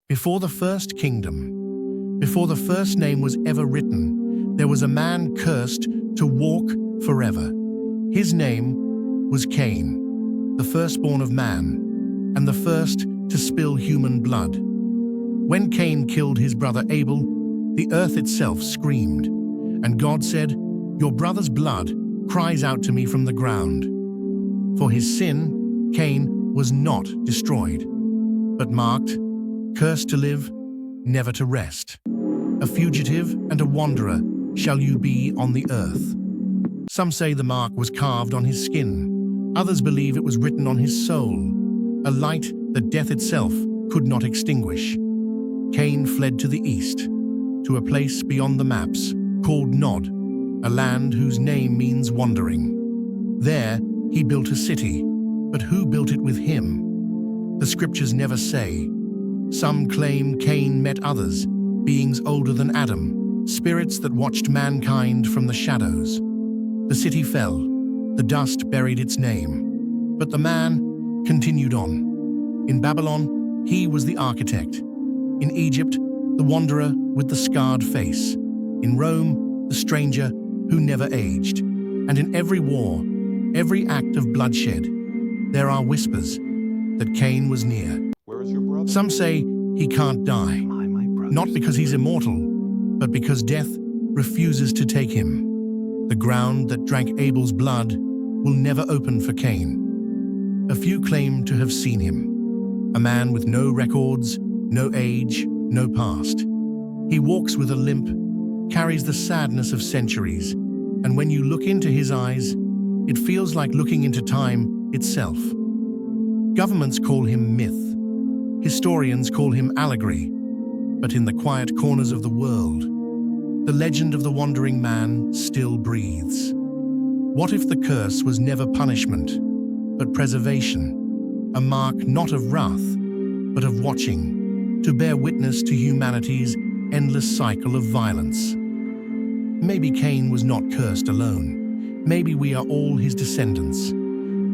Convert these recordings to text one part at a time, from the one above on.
Before the first kingdom, before the first name was ever written, there was a man cursed to walk forever. His name was Cain, the firstborn of man, and the first to spill human blood. When Cain killed his brother Abel, the earth itself screamed, and God said, "Your brother's blood cries out to me from the ground." For his sin, Cain was not destroyed, but marked, cursed to live, never to rest. A fugitive and a wanderer shall you be on the earth. Some say the mark was carved on his skin. Others believe it was written on his soul, a light that death itself could not extinguish. Cain fled to the east, to a place beyond the maps, called Nod, a land whose name means wandering. There, he built a city, but who built it with him? The scriptures never say. Some claim Cain met others, beings older than Adam, spirits that watched mankind from the shadows. The city fell, the dust buried its name, but the man continued on. In Babylon, he was the architect. In Egypt, the wanderer with the scarred face. In Rome, the stranger who never aged. And in every war, every act of bloodshed, there are whispers that Cain was near. Where is your brother? Some say he can't die, not because he's immortal, but because death refuses to take him. The ground that drank Abel's blood will never open for Cain. A few claim to have seen him, a man with no records, no age, no past. He walks with a limp, carries the sadness of centuries, and when you look into his eyes, it feels like looking into time itself. Governments call him myth. Historians call him allegory. But in the quiet corners of the world, the legend of the wandering man still breathes. What if the curse was never punishment, but preservation? A mark not of wrath, but of watching, to bear witness to humanity's endless cycle of violence. Maybe Cain was not cursed alone. Maybe we are all his descendants,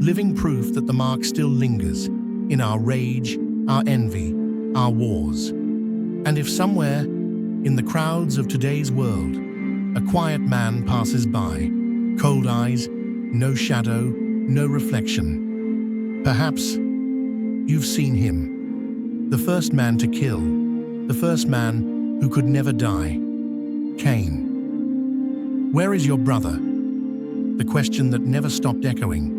living proof that the mark still lingers in our rage, our envy, our wars. And if somewhere, in the crowds of today's world, a quiet man passes by, cold eyes, no shadow, no reflection, perhaps you've seen him, the first man to kill, the first man who could never die, Cain. Where is your brother? The question that never stopped echoing.